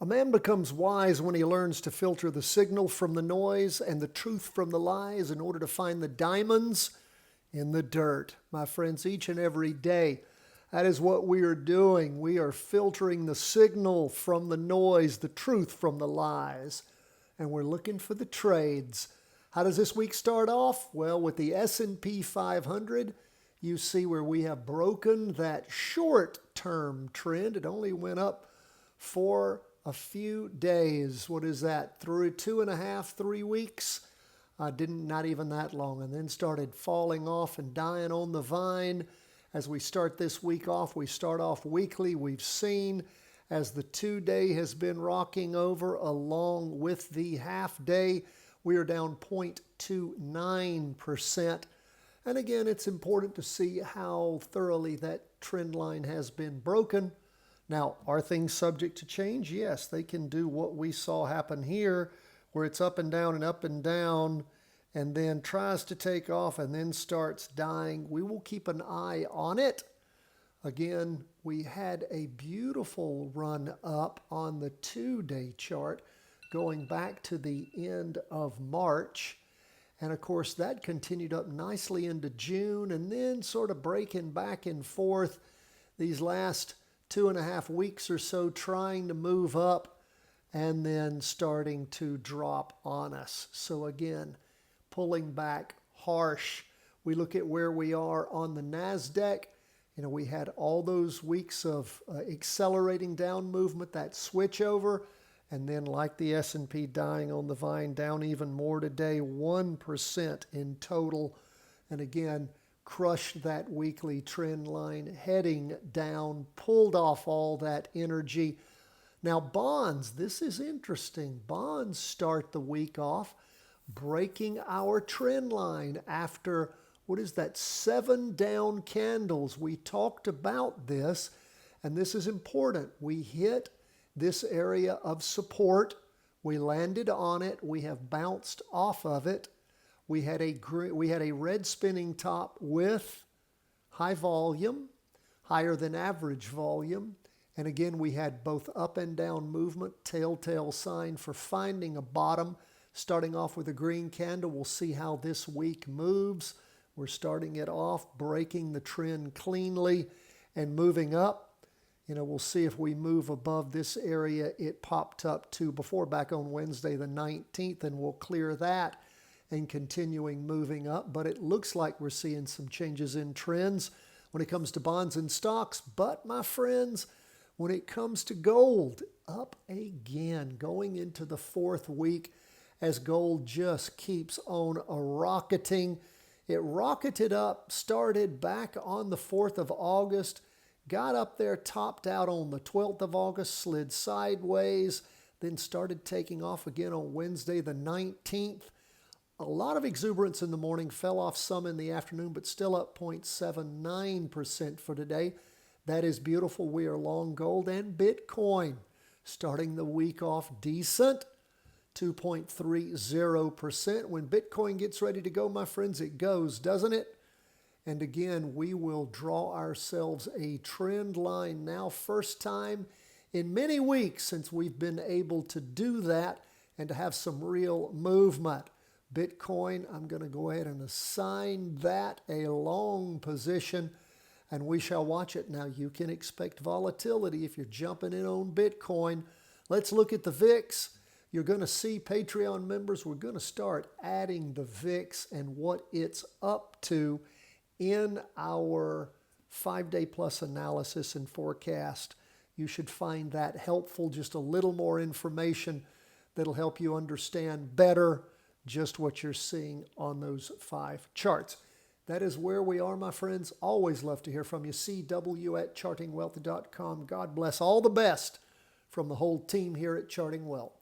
A man becomes wise when he learns to filter the signal from the noise and the truth from the lies in order to find the diamonds in the dirt. My friends, each and every day, that is what we are doing. We are filtering the signal from the noise, the truth from the lies, and we're looking for the trades. How does this week start off? Well, with the S&P 500, you see where we have broken that short-term trend. It only went up for a few days. What is that? Through 2.5, 3 weeks? Not even that long, and then started falling off and dying on the vine. As we start this week off, we start off weekly. We've seen as the 2-day has been rocking over along with the half-day, we are down 0.29%. And again, it's important to see how thoroughly that trend line has been broken. Now, are things subject to change? Yes, they can do what we saw happen here, where it's up and down, and then tries to take off and then starts dying. We will keep an eye on it. Again, we had a beautiful run up on the 2-day chart going back to the end of March. And of course, that continued up nicely into June and then sort of breaking back and forth these last 2.5 weeks or so, trying to move up and then starting to drop on us. So again, pulling back harsh. We look at where we are on the NASDAQ. We had all those weeks of accelerating down movement, that switch over, and then like the S&P dying on the vine, down even more today, 1% in total. And again, crushed that weekly trend line, heading down, pulled off all that energy. Now bonds, this is interesting. Bonds start the week off breaking our trend line after, 7 down candles. We talked about this, and this is important. We hit this area of support. We landed on it. We have bounced off of it. We had a red spinning top with high volume, higher than average volume. And again, we had both up and down movement, telltale sign for finding a bottom. Starting off with a green candle, we'll see how this week moves. We're starting it off, breaking the trend cleanly and moving up. We'll see if we move above this area it popped up to before back on Wednesday the 19th, and we'll clear that and continuing moving up. But it looks like we're seeing some changes in trends when it comes to bonds and stocks. But my friends, when it comes to gold, up again, going into the 4th week as gold just keeps on rocketing. It rocketed up, started back on the 4th of August, got up there, topped out on the 12th of August, slid sideways, then started taking off again on Wednesday the 19th. A lot of exuberance in the morning, fell off some in the afternoon, but still up 0.79% for today. That is beautiful. We are long gold and Bitcoin. Starting the week off decent, 2.30%. When Bitcoin gets ready to go, my friends, it goes, doesn't it? And again, we will draw ourselves a trend line now, first time in many weeks since we've been able to do that and to have some real movement. Bitcoin, I'm going to go ahead and assign that a long position, and we shall watch it. Now, you can expect volatility if you're jumping in on Bitcoin. Let's look at the VIX. You're going to see Patreon members, we're going to start adding the VIX and what it's up to in our 5-day plus analysis and forecast. You should find that helpful, just a little more information that'll help you understand better just what you're seeing on those 5 charts. That is where we are, my friends. Always love to hear from you. CW@chartingwealth.com. God bless. All the best from the whole team here at Charting Wealth.